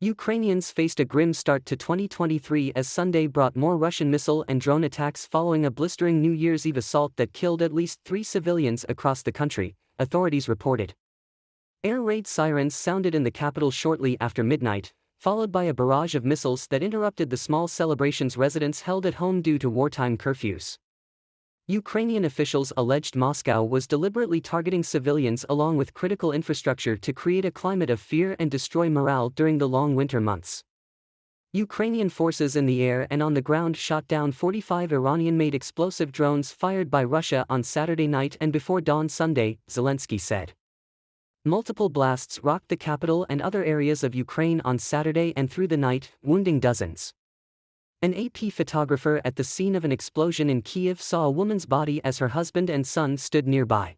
Ukrainians faced a grim start to 2023 as Sunday brought more Russian missile and drone attacks following a blistering New Year's Eve assault that killed at least 3 civilians across the country, authorities reported. Air raid sirens sounded in the capital shortly after midnight, followed by a barrage of missiles that interrupted the small celebrations residents held at home due to wartime curfews. Ukrainian officials alleged Moscow was deliberately targeting civilians along with critical infrastructure to create a climate of fear and destroy morale during the long winter months. Ukrainian forces in the air and on the ground shot down 45 Iranian-made explosive drones fired by Russia on Saturday night and before dawn Sunday, Zelensky said. Multiple blasts rocked the capital and other areas of Ukraine on Saturday and through the night, wounding dozens. An AP photographer at the scene of an explosion in Kyiv saw a woman's body as her husband and son stood nearby.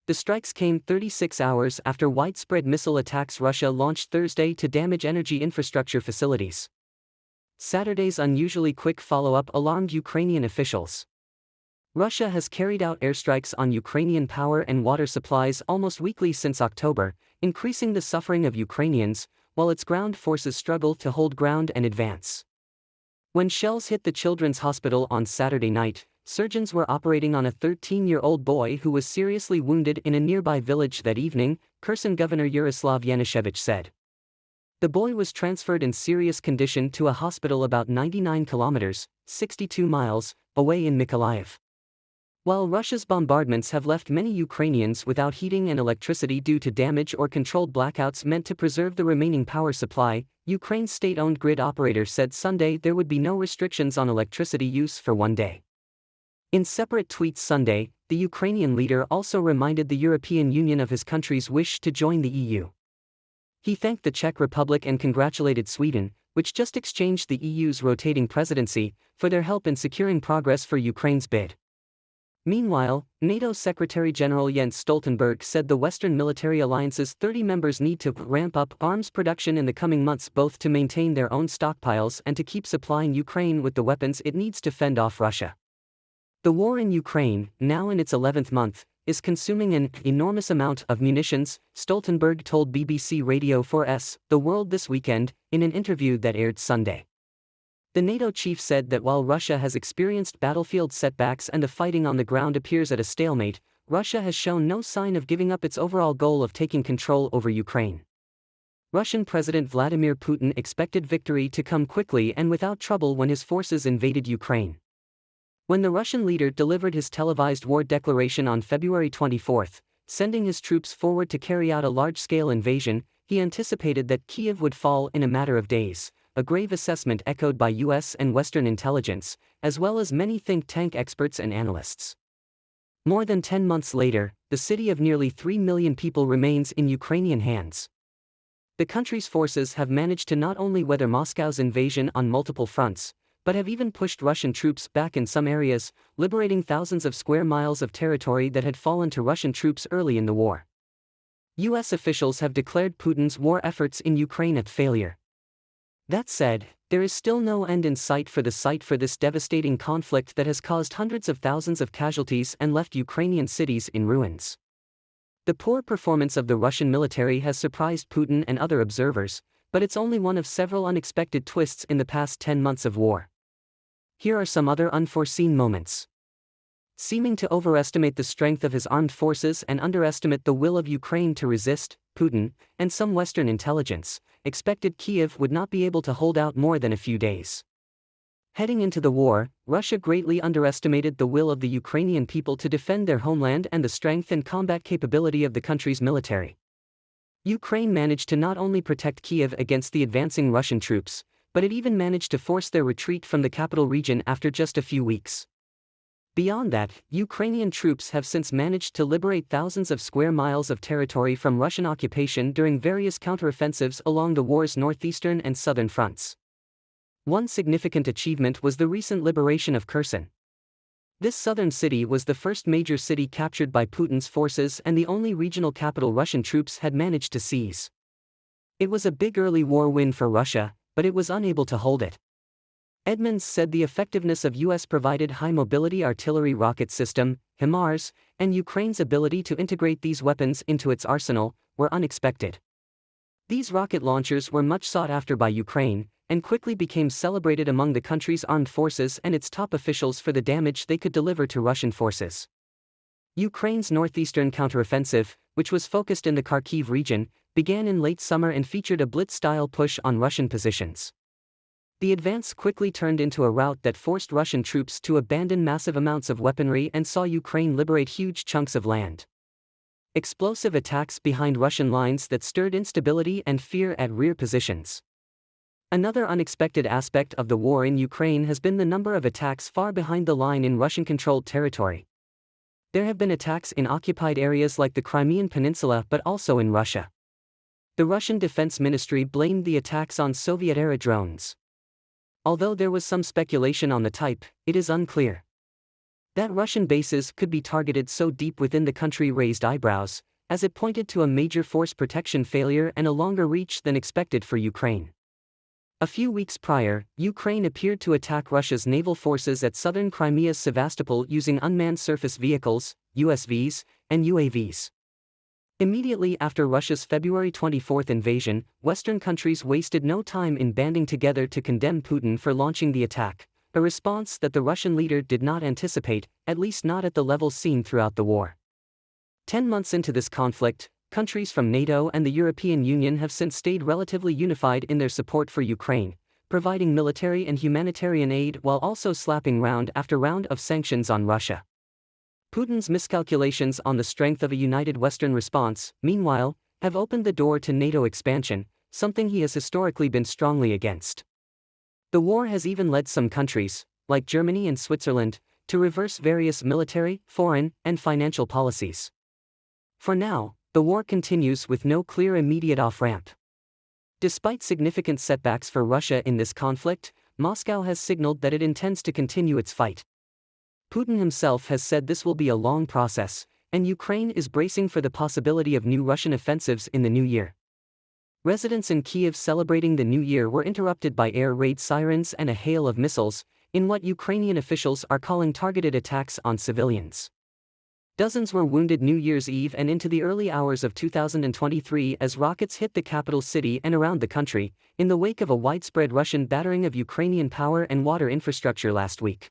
The strikes came 36 hours after widespread missile attacks Russia launched Thursday to damage energy infrastructure facilities. Saturday's unusually quick follow-up alarmed Ukrainian officials. Russia has carried out airstrikes on Ukrainian power and water supplies almost weekly since October, increasing the suffering of Ukrainians, while its ground forces struggle to hold ground and advance. When shells hit the children's hospital on Saturday night, surgeons were operating on a 13-year-old boy who was seriously wounded in a nearby village that evening, Kherson Governor Yaroslav Yanushevich said. The boy was transferred in serious condition to a hospital about 99 kilometers, 62 miles, away in Mykolaiv. While Russia's bombardments have left many Ukrainians without heating and electricity due to damage or controlled blackouts meant to preserve the remaining power supply, Ukraine's state-owned grid operator said Sunday there would be no restrictions on electricity use for one day. In separate tweets Sunday, the Ukrainian leader also reminded the European Union of his country's wish to join the EU. He thanked the Czech Republic and congratulated Sweden, which just exchanged the EU's rotating presidency, for their help in securing progress for Ukraine's bid. Meanwhile, NATO Secretary-General Jens Stoltenberg said the Western military alliance's 30 members need to ramp up arms production in the coming months both to maintain their own stockpiles and to keep supplying Ukraine with the weapons it needs to fend off Russia. The war in Ukraine, now in its 11th month, is consuming an enormous amount of munitions, Stoltenberg told BBC Radio 4's The World this weekend, in an interview that aired Sunday. The NATO chief said that while Russia has experienced battlefield setbacks and the fighting on the ground appears at a stalemate, Russia has shown no sign of giving up its overall goal of taking control over Ukraine. Russian President Vladimir Putin expected victory to come quickly and without trouble when his forces invaded Ukraine. When the Russian leader delivered his televised war declaration on February 24, sending his troops forward to carry out a large-scale invasion, he anticipated that Kyiv would fall in a matter of days. A grave assessment echoed by US and Western intelligence, as well as many think tank experts and analysts. More than 10 months later, the city of nearly 3 million people remains in Ukrainian hands. The country's forces have managed to not only weather Moscow's invasion on multiple fronts, but have even pushed Russian troops back in some areas, liberating thousands of square miles of territory that had fallen to Russian troops early in the war. US officials have declared Putin's war efforts in Ukraine a failure. That said, there is still no end in sight for this devastating conflict that has caused hundreds of thousands of casualties and left Ukrainian cities in ruins. The poor performance of the Russian military has surprised Putin and other observers, but it's only one of several unexpected twists in the past 10 months of war. Here are some other unforeseen moments. Seeming to overestimate the strength of his armed forces and underestimate the will of Ukraine to resist, Putin, and some Western intelligence, expected Kyiv would not be able to hold out more than a few days. Heading into the war, Russia greatly underestimated the will of the Ukrainian people to defend their homeland and the strength and combat capability of the country's military. Ukraine managed to not only protect Kyiv against the advancing Russian troops, but it even managed to force their retreat from the capital region after just a few weeks. Beyond that, Ukrainian troops have since managed to liberate thousands of square miles of territory from Russian occupation during various counteroffensives along the war's northeastern and southern fronts. One significant achievement was the recent liberation of Kherson. This southern city was the first major city captured by Putin's forces and the only regional capital Russian troops had managed to seize. It was a big early war win for Russia, but it was unable to hold it. Edmonds said the effectiveness of US-provided high-mobility artillery rocket system, HIMARS, and Ukraine's ability to integrate these weapons into its arsenal, were unexpected. These rocket launchers were much sought after by Ukraine, and quickly became celebrated among the country's armed forces and its top officials for the damage they could deliver to Russian forces. Ukraine's northeastern counteroffensive, which was focused in the Kharkiv region, began in late summer and featured a blitz-style push on Russian positions. The advance quickly turned into a rout that forced Russian troops to abandon massive amounts of weaponry and saw Ukraine liberate huge chunks of land. Explosive attacks behind Russian lines that stirred instability and fear at rear positions. Another unexpected aspect of the war in Ukraine has been the number of attacks far behind the line in Russian-controlled territory. There have been attacks in occupied areas like the Crimean Peninsula but also in Russia. The Russian Defense Ministry blamed the attacks on Soviet-era drones. Although there was some speculation on the type, it is unclear. That Russian bases could be targeted so deep within the country raised eyebrows, as it pointed to a major force protection failure and a longer reach than expected for Ukraine. A few weeks prior, Ukraine appeared to attack Russia's naval forces at southern Crimea's Sevastopol using unmanned surface vehicles, USVs, and UAVs. Immediately after Russia's February 24 invasion, Western countries wasted no time in banding together to condemn Putin for launching the attack, a response that the Russian leader did not anticipate, at least not at the level seen throughout the war. 10 months into this conflict, countries from NATO and the European Union have since stayed relatively unified in their support for Ukraine, providing military and humanitarian aid while also slapping round after round of sanctions on Russia. Putin's miscalculations on the strength of a united Western response, meanwhile, have opened the door to NATO expansion, something he has historically been strongly against. The war has even led some countries, like Germany and Switzerland, to reverse various military, foreign, and financial policies. For now, the war continues with no clear immediate off-ramp. Despite significant setbacks for Russia in this conflict, Moscow has signaled that it intends to continue its fight. Putin himself has said this will be a long process, and Ukraine is bracing for the possibility of new Russian offensives in the new year. Residents in Kyiv celebrating the new year were interrupted by air raid sirens and a hail of missiles, in what Ukrainian officials are calling targeted attacks on civilians. Dozens were wounded New Year's Eve and into the early hours of 2023 as rockets hit the capital city and around the country, in the wake of a widespread Russian battering of Ukrainian power and water infrastructure last week.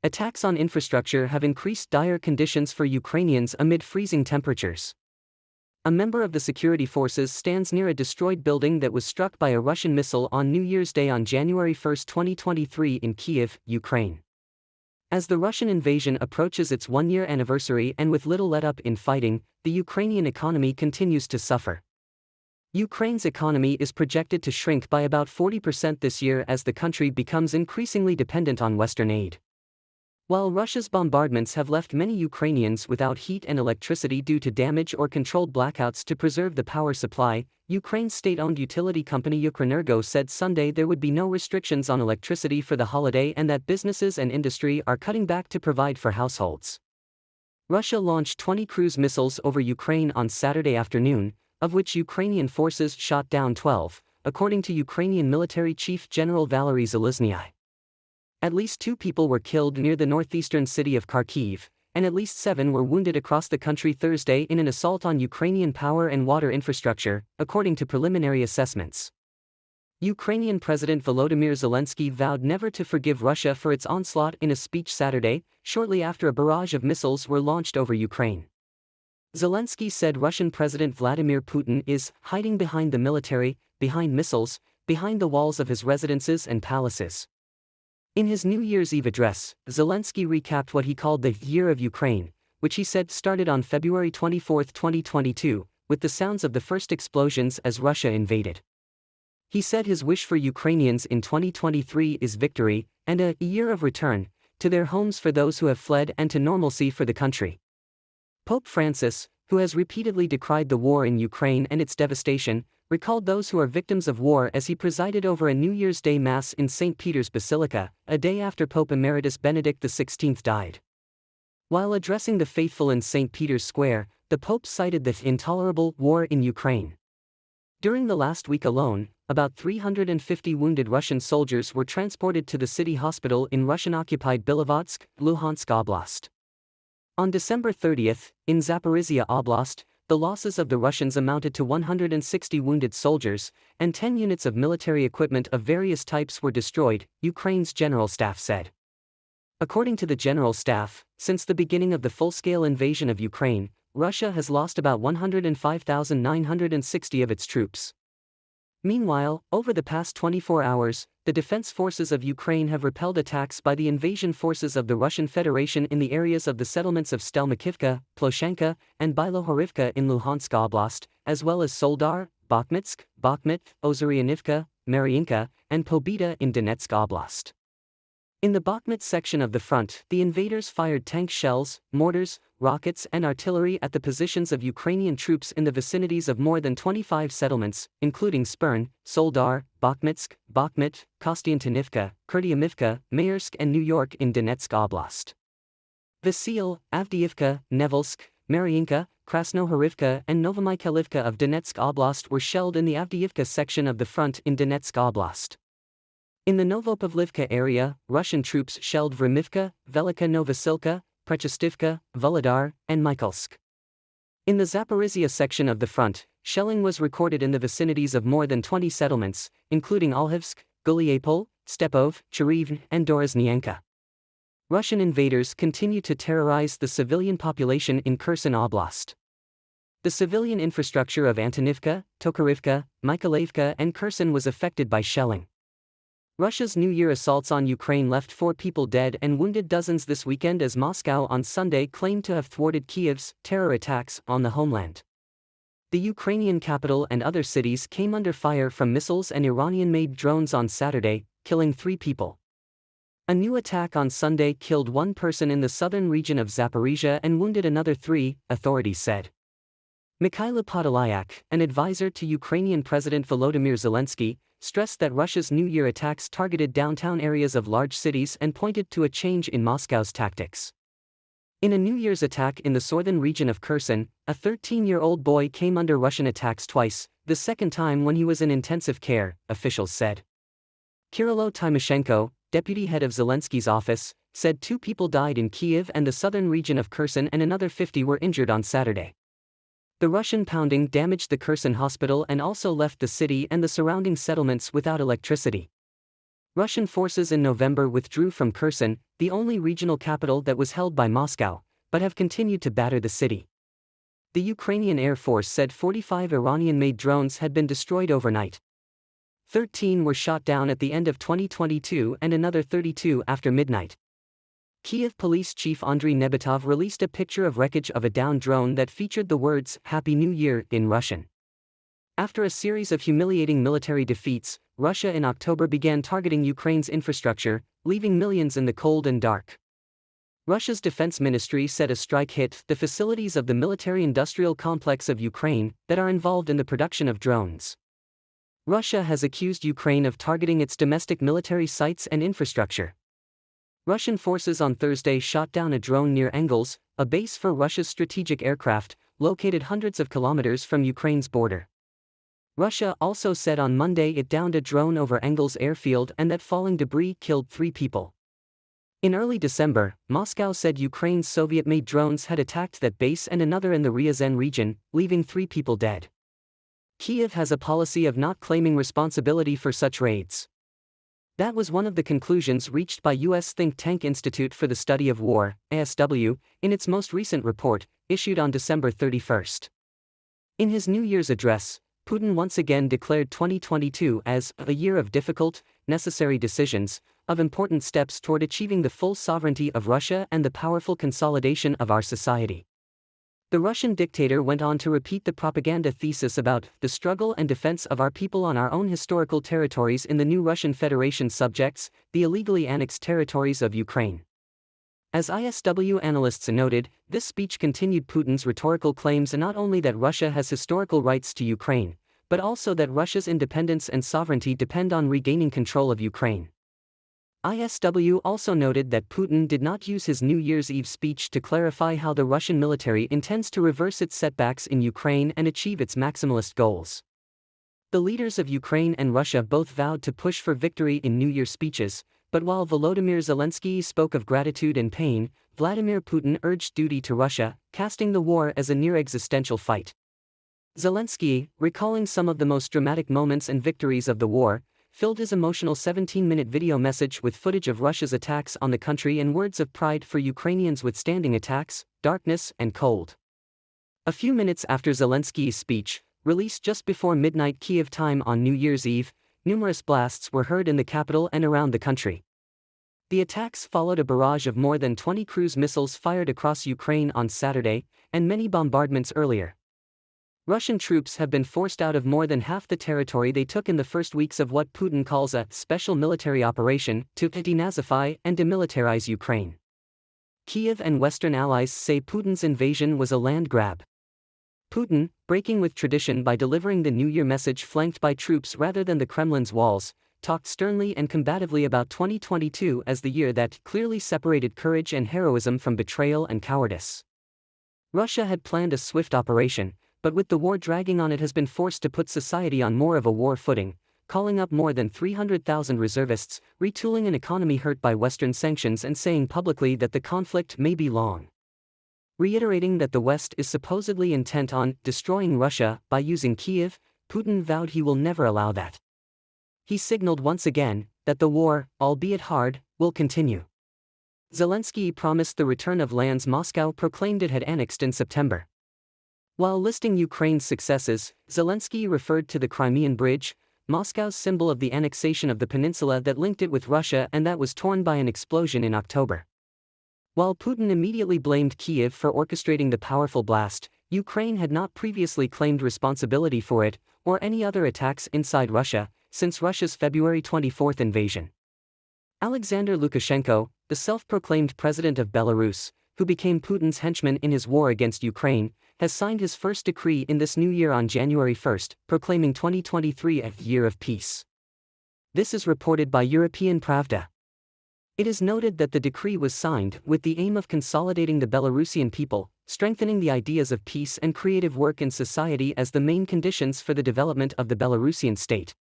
Attacks on infrastructure have increased dire conditions for Ukrainians amid freezing temperatures. A member of the security forces stands near a destroyed building that was struck by a Russian missile on New Year's Day on January 1, 2023 in Kyiv, Ukraine. As the Russian invasion approaches its one-year anniversary and with little let-up in fighting, the Ukrainian economy continues to suffer. Ukraine's economy is projected to shrink by about 40% this year as the country becomes increasingly dependent on Western aid. While Russia's bombardments have left many Ukrainians without heat and electricity due to damage or controlled blackouts to preserve the power supply, Ukraine's state-owned utility company Ukrenergo said Sunday there would be no restrictions on electricity for the holiday and that businesses and industry are cutting back to provide for households. Russia launched 20 cruise missiles over Ukraine on Saturday afternoon, of which Ukrainian forces shot down 12, according to Ukrainian military chief General Valery Zaluzhnyi. At least 2 people were killed near the northeastern city of Kharkiv, and at least 7 were wounded across the country Thursday in an assault on Ukrainian power and water infrastructure, according to preliminary assessments. Ukrainian President Volodymyr Zelensky vowed never to forgive Russia for its onslaught in a speech Saturday, shortly after a barrage of missiles were launched over Ukraine. Zelensky said Russian President Vladimir Putin is hiding behind the military, behind missiles, behind the walls of his residences and palaces. In his New Year's Eve address, Zelensky recapped what he called the Year of Ukraine, which he said started on February 24, 2022, with the sounds of the first explosions as Russia invaded. He said his wish for Ukrainians in 2023 is victory, and a year of return to their homes for those who have fled and to normalcy for the country. Pope Francis, who has repeatedly decried the war in Ukraine and its devastation, recalled those who are victims of war as he presided over a New Year's Day Mass in St. Peter's Basilica, a day after Pope Emeritus Benedict XVI died. While addressing the faithful in St. Peter's Square, the Pope cited the intolerable war in Ukraine. During the last week alone, about 350 wounded Russian soldiers were transported to the city hospital in Russian-occupied Bilovodsk, Luhansk Oblast. On December 30, in Zaporizhia Oblast, the losses of the Russians amounted to 160 wounded soldiers, and 10 units of military equipment of various types were destroyed, Ukraine's general staff said. According to the general staff, since the beginning of the full-scale invasion of Ukraine, Russia has lost about 105,960 of its troops. Meanwhile, over the past 24 hours, the defense forces of Ukraine have repelled attacks by the invasion forces of the Russian Federation in the areas of the settlements of Stelmakivka, Ploshenka, and Bilohorivka in Luhansk Oblast, as well as Soledar, Bakhmutsk, Bakhmut, Ozaryanivka, Mariinka, and Pobeda in Donetsk Oblast. In the Bakhmut section of the front, the invaders fired tank shells, mortars, rockets and artillery at the positions of Ukrainian troops in the vicinities of more than 25 settlements, including Spern, Soledar, Bakhmutsk, Bakhmut, Kostiantynivka, Kurdyamivka, Maersk and New York in Donetsk Oblast. Vasil, Avdiivka, Nevelsk, Mariinka, Krasnohorivka and Novomykhailivka of Donetsk Oblast were shelled in the Avdiivka section of the front in Donetsk Oblast. In the Novopavlivka area, Russian troops shelled Vremivka, Velika Novosilka, Prechestivka, Volodar, and Mykolsk. In the Zaporizhia section of the front, shelling was recorded in the vicinities of more than 20 settlements, including Olhivsk, Guliapol, Stepov, Cherivn, and Dorozhnyenka. Russian invaders continue to terrorize the civilian population in Kherson Oblast. The civilian infrastructure of Antonivka, Tokarivka, Mykolaievka and Kherson was affected by shelling. Russia's New Year assaults on Ukraine left 4 people dead and wounded dozens this weekend as Moscow on Sunday claimed to have thwarted Kyiv's terror attacks on the homeland. The Ukrainian capital and other cities came under fire from missiles and Iranian-made drones on Saturday, killing 3 people. A new attack on Sunday killed 1 person in the southern region of Zaporizhia and wounded another 3, authorities said. Mikhailo Podolyak, an advisor to Ukrainian President Volodymyr Zelensky, stressed that Russia's New Year attacks targeted downtown areas of large cities and pointed to a change in Moscow's tactics. In a New Year's attack in the southern region of Kherson, a 13-year-old boy came under Russian attacks twice, the second time when he was in intensive care, officials said. Kirilo Tymoshenko, deputy head of Zelensky's office, said 2 people died in Kyiv and the southern region of Kherson and another 50 were injured on Saturday. The Russian pounding damaged the Kherson hospital and also left the city and the surrounding settlements without electricity. Russian forces in November withdrew from Kherson, the only regional capital that was held by Moscow, but have continued to batter the city. The Ukrainian Air Force said 45 Iranian-made drones had been destroyed overnight. 13 were shot down at the end of 2022 and another 32 after midnight. Kyiv Police Chief Andriy Nebitov released a picture of wreckage of a downed drone that featured the words "Happy New Year" in Russian. After a series of humiliating military defeats, Russia in October began targeting Ukraine's infrastructure, leaving millions in the cold and dark. Russia's defense ministry said a strike hit the facilities of the military-industrial complex of Ukraine that are involved in the production of drones. Russia has accused Ukraine of targeting its domestic military sites and infrastructure. Russian forces on Thursday shot down a drone near Engels, a base for Russia's strategic aircraft, located hundreds of kilometers from Ukraine's border. Russia also said on Monday it downed a drone over Engels airfield and that falling debris killed 3 people. In early December, Moscow said Ukraine's Soviet-made drones had attacked that base and another in the Ryazan region, leaving 3 people dead. Kyiv has a policy of not claiming responsibility for such raids. That was one of the conclusions reached by U.S. think tank Institute for the Study of War, ASW, in its most recent report, issued on December 31. In his New Year's address, Putin once again declared 2022 as a year of difficult, necessary decisions, of important steps toward achieving the full sovereignty of Russia and the powerful consolidation of our society. The Russian dictator went on to repeat the propaganda thesis about the struggle and defense of our people on our own historical territories in the new Russian Federation subjects, the illegally annexed territories of Ukraine. As ISW analysts noted, this speech continued Putin's rhetorical claims not only that Russia has historical rights to Ukraine, but also that Russia's independence and sovereignty depend on regaining control of Ukraine. ISW also noted that Putin did not use his New Year's Eve speech to clarify how the Russian military intends to reverse its setbacks in Ukraine and achieve its maximalist goals. The leaders of Ukraine and Russia both vowed to push for victory in New Year speeches, But while Volodymyr Zelensky spoke of gratitude and pain, Vladimir Putin urged duty to Russia, casting the war as a near-existential fight. Zelensky, recalling some of the most dramatic moments and victories of the war, filled his emotional 17-minute video message with footage of Russia's attacks on the country and words of pride for Ukrainians withstanding attacks, darkness, and cold. A few minutes after Zelensky's speech, released just before midnight Kyiv time on New Year's Eve, numerous blasts were heard in the capital and around the country. The attacks followed a barrage of more than 20 cruise missiles fired across Ukraine on Saturday, and many bombardments earlier. Russian troops have been forced out of more than half the territory they took in the first weeks of what Putin calls a special military operation to denazify and demilitarize Ukraine. Kyiv and Western allies say Putin's invasion was a land grab. Putin, breaking with tradition by delivering the New Year message flanked by troops rather than the Kremlin's walls, talked sternly and combatively about 2022 as the year that clearly separated courage and heroism from betrayal and cowardice. Russia had planned a swift operation, but with the war dragging on it has been forced to put society on more of a war footing, calling up more than 300,000 reservists, retooling an economy hurt by Western sanctions and saying publicly that the conflict may be long. Reiterating that the West is supposedly intent on destroying Russia by using Kyiv, Putin vowed he will never allow that. He signaled once again that the war, albeit hard, will continue. Zelensky promised the return of lands Moscow proclaimed it had annexed in September. While listing Ukraine's successes, Zelensky referred to the Crimean Bridge, Moscow's symbol of the annexation of the peninsula that linked it with Russia and that was torn by an explosion in October. While Putin immediately blamed Kyiv for orchestrating the powerful blast, Ukraine had not previously claimed responsibility for it, or any other attacks inside Russia, since Russia's February 24 invasion. Alexander Lukashenko, the self-proclaimed president of Belarus, who became Putin's henchman in his war against Ukraine, has signed his first decree in this new year on January 1, proclaiming 2023 a year of peace. This is reported by European Pravda. It is noted that the decree was signed with the aim of consolidating the Belarusian people, strengthening the ideas of peace and creative work in society as the main conditions for the development of the Belarusian state.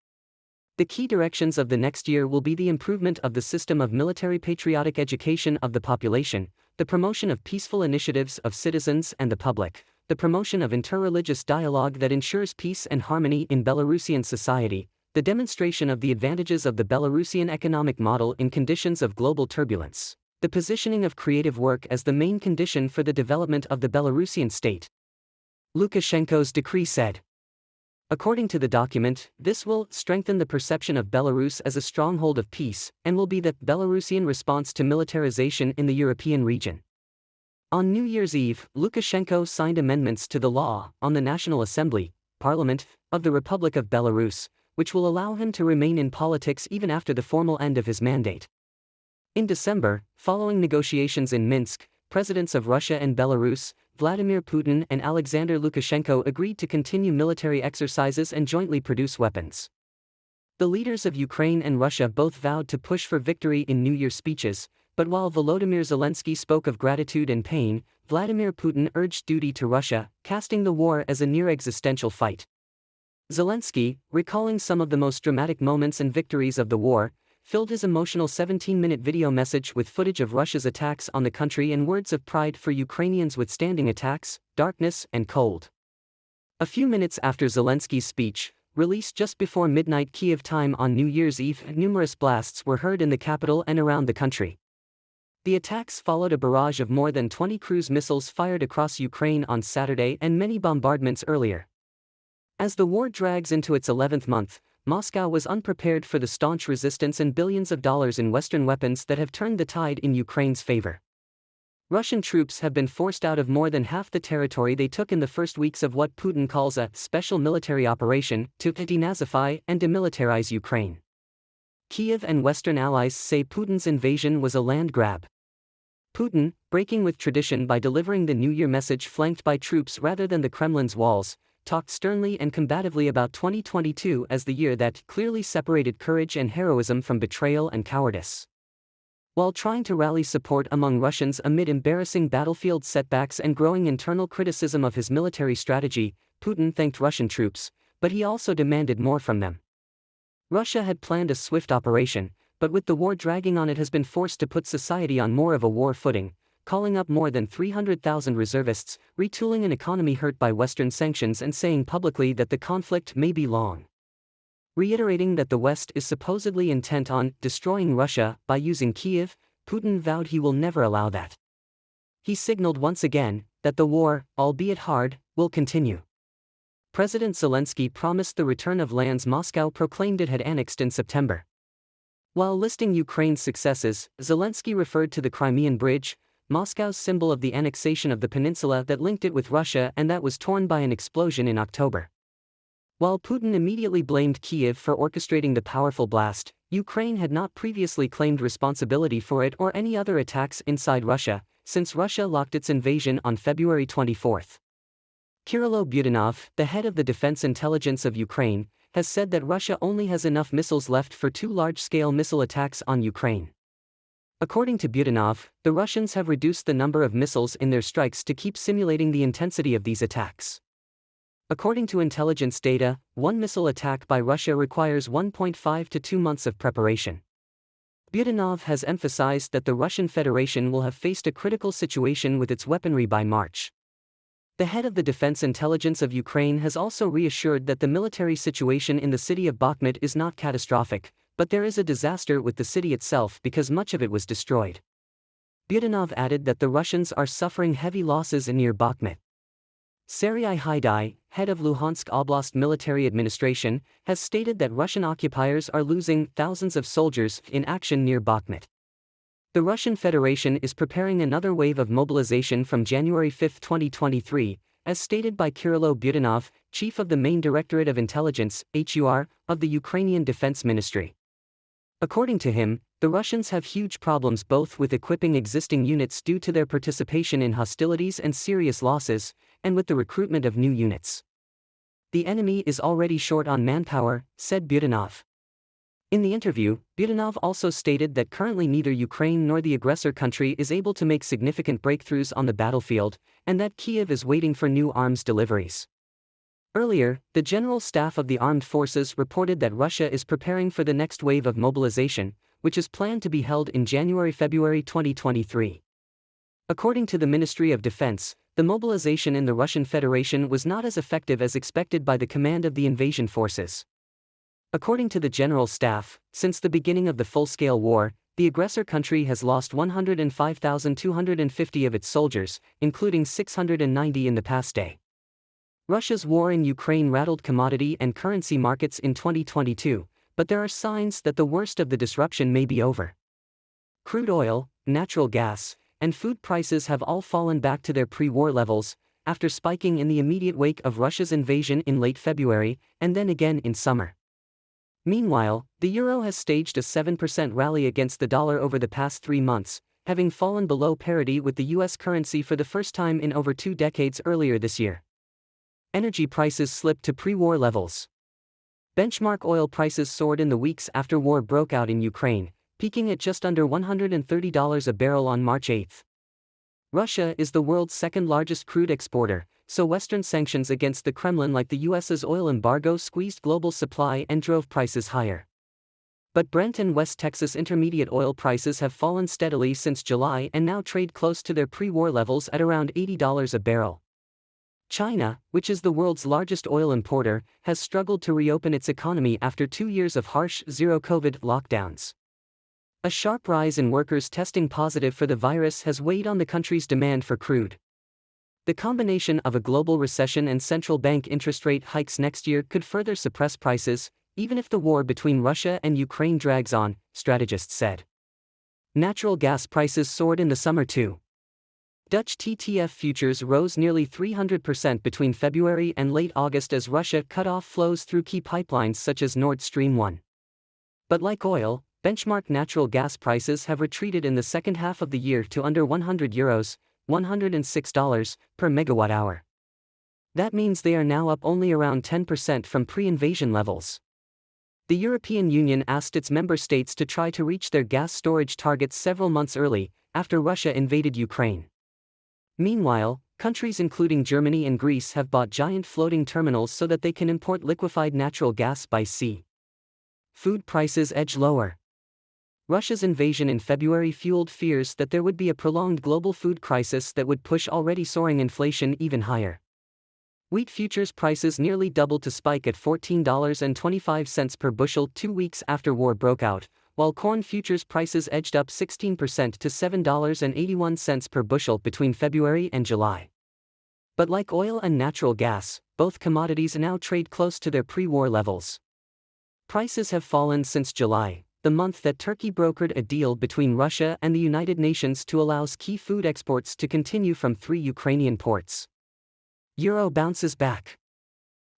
The key directions of the next year will be the improvement of the system of military patriotic education of the population, the promotion of peaceful initiatives of citizens and the public, the promotion of interreligious dialogue that ensures peace and harmony in Belarusian society, the demonstration of the advantages of the Belarusian economic model in conditions of global turbulence, the positioning of creative work as the main condition for the development of the Belarusian state. Lukashenko's decree said. According to the document, this will strengthen the perception of Belarus as a stronghold of peace, and will be the Belarusian response to militarization in the European region. On New Year's Eve, Lukashenko signed amendments to the law on the National Assembly, Parliament, of the Republic of Belarus, which will allow him to remain in politics even after the formal end of his mandate. In December, following negotiations in Minsk, presidents of Russia and Belarus, Vladimir Putin and Alexander Lukashenko agreed to continue military exercises and jointly produce weapons. The leaders of Ukraine and Russia both vowed to push for victory in New Year speeches, but while Volodymyr Zelensky spoke of gratitude and pain, Vladimir Putin urged duty to Russia, casting the war as a near-existential fight. Zelensky, recalling some of the most dramatic moments and victories of the war, filled his emotional 17-minute video message with footage of Russia's attacks on the country and words of pride for Ukrainians withstanding attacks, darkness, and cold. A few minutes after Zelensky's speech, released just before midnight Kyiv time on New Year's Eve, numerous blasts were heard in the capital and around the country. The attacks followed a barrage of more than 20 cruise missiles fired across Ukraine on Saturday and many bombardments earlier. As the war drags into its 11th month, Moscow was unprepared for the staunch resistance and billions of dollars in Western weapons that have turned the tide in Ukraine's favor. Russian troops have been forced out of more than half the territory they took in the first weeks of what Putin calls a special military operation to denazify and demilitarize Ukraine. Kyiv and Western allies say Putin's invasion was a land grab. Putin, breaking with tradition by delivering the New Year message flanked by troops rather than the Kremlin's walls, talked sternly and combatively about 2022 as the year that clearly separated courage and heroism from betrayal and cowardice. While trying to rally support among Russians amid embarrassing battlefield setbacks and growing internal criticism of his military strategy, Putin thanked Russian troops, but he also demanded more from them. Russia had planned a swift operation, but with the war dragging on it has been forced to put society on more of a war footing, calling up more than 300,000 reservists, retooling an economy hurt by Western sanctions and saying publicly that the conflict may be long. Reiterating that the West is supposedly intent on destroying Russia by using Kyiv, Putin vowed he will never allow that. He signaled once again that the war, albeit hard, will continue. President Zelensky promised the return of lands Moscow proclaimed it had annexed in September. While listing Ukraine's successes, Zelensky referred to the Crimean Bridge, Moscow's symbol of the annexation of the peninsula that linked it with Russia and that was torn by an explosion in October. While Putin immediately blamed Kyiv for orchestrating the powerful blast, Ukraine had not previously claimed responsibility for it or any other attacks inside Russia, since Russia locked its invasion on February 24. Kyrylo Budanov, the head of the Defense Intelligence of Ukraine, has said that Russia only has enough missiles left for 2 large-scale missile attacks on Ukraine. According to Budanov, the Russians have reduced the number of missiles in their strikes to keep simulating the intensity of these attacks. According to intelligence data, one missile attack by Russia requires 1.5 to 2 months of preparation. Budanov has emphasized that the Russian Federation will have faced a critical situation with its weaponry by March. The head of the Defense Intelligence of Ukraine has also reassured that the military situation in the city of Bakhmut is not catastrophic, but there is a disaster with the city itself because much of it was destroyed. Budanov added that the Russians are suffering heavy losses near Bakhmut. Serhiy Haidai, head of Luhansk Oblast Military Administration, has stated that Russian occupiers are losing thousands of soldiers in action near Bakhmut. The Russian Federation is preparing another wave of mobilization from January 5, 2023, as stated by Kyrylo Budanov, chief of the Main Directorate of Intelligence (HUR) of the Ukrainian Defense Ministry. According to him, the Russians have huge problems both with equipping existing units due to their participation in hostilities and serious losses, and with the recruitment of new units. The enemy is already short on manpower, said Budanov. In the interview, Budanov also stated that currently neither Ukraine nor the aggressor country is able to make significant breakthroughs on the battlefield, and that Kyiv is waiting for new arms deliveries. Earlier, the General Staff of the Armed Forces reported that Russia is preparing for the next wave of mobilization, which is planned to be held in January-February 2023. According to the Ministry of Defense, the mobilization in the Russian Federation was not as effective as expected by the command of the invasion forces. According to the General Staff, since the beginning of the full-scale war, the aggressor country has lost 105,250 of its soldiers, including 690 in the past day. Russia's war in Ukraine rattled commodity and currency markets in 2022, but there are signs that the worst of the disruption may be over. Crude oil, natural gas, and food prices have all fallen back to their pre-war levels, after spiking in the immediate wake of Russia's invasion in late February, and then again in summer. Meanwhile, the euro has staged a 7% rally against the dollar over the past 3 months, having fallen below parity with the US currency for the first time in over 2 decades earlier this year. Energy prices slipped to pre-war levels. Benchmark oil prices soared in the weeks after war broke out in Ukraine, peaking at just under $130 a barrel on March 8. Russia is the world's second-largest crude exporter, so Western sanctions against the Kremlin like the US's oil embargo squeezed global supply and drove prices higher. But Brent and West Texas Intermediate oil prices have fallen steadily since July and now trade close to their pre-war levels at around $80 a barrel. China, which is the world's largest oil importer, has struggled to reopen its economy after 2 years of harsh zero-COVID lockdowns. A sharp rise in workers testing positive for the virus has weighed on the country's demand for crude. The combination of a global recession and central bank interest rate hikes next year could further suppress prices, even if the war between Russia and Ukraine drags on, strategists said. Natural gas prices soared in the summer too. Dutch TTF futures rose nearly 300% between February and late August as Russia cut off flows through key pipelines such as Nord Stream 1. But like oil, benchmark natural gas prices have retreated in the second half of the year to under €100, $106 per megawatt hour. That means they are now up only around 10% from pre-invasion levels. The European Union asked its member states to try to reach their gas storage targets several months early, after Russia invaded Ukraine. Meanwhile, countries including Germany and Greece have bought giant floating terminals so that they can import liquefied natural gas by sea. Food prices edge lower. Russia's invasion in February fueled fears that there would be a prolonged global food crisis that would push already soaring inflation even higher. Wheat futures prices nearly doubled to spike at $14.25 per bushel 2 weeks after war broke out, while corn futures prices edged up 16% to $7.81 per bushel between February and July. But like oil and natural gas, both commodities now trade close to their pre-war levels. Prices have fallen since July, the month that Turkey brokered a deal between Russia and the United Nations to allow key food exports to continue from 3 Ukrainian ports. Euro bounces back.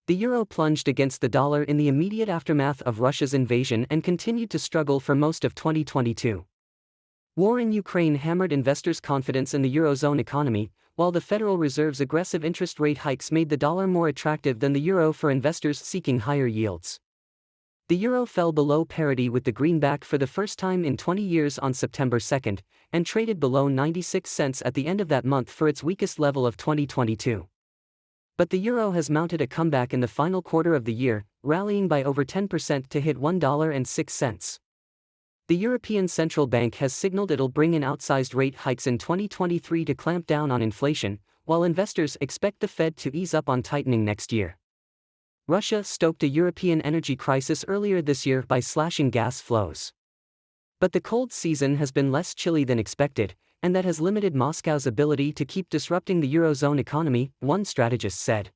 The euro plunged against the dollar in the immediate aftermath of Russia's invasion and continued to struggle for most of 2022. War in Ukraine hammered investors' confidence in the eurozone economy, while the Federal Reserve's aggressive interest rate hikes made the dollar more attractive than the euro for investors seeking higher yields. The euro fell below parity with the greenback for the first time in 20 years on September 2, and traded below 96 cents at the end of that month for its weakest level of 2022. But the euro has mounted a comeback in the final quarter of the year, rallying by over 10% to hit $1.06. The European Central Bank has signaled it'll bring in outsized rate hikes in 2023 to clamp down on inflation, while investors expect the Fed to ease up on tightening next year. Russia stoked a European energy crisis earlier this year by slashing gas flows. But the cold season has been less chilly than expected, and that has limited Moscow's ability to keep disrupting the eurozone economy, one strategist said.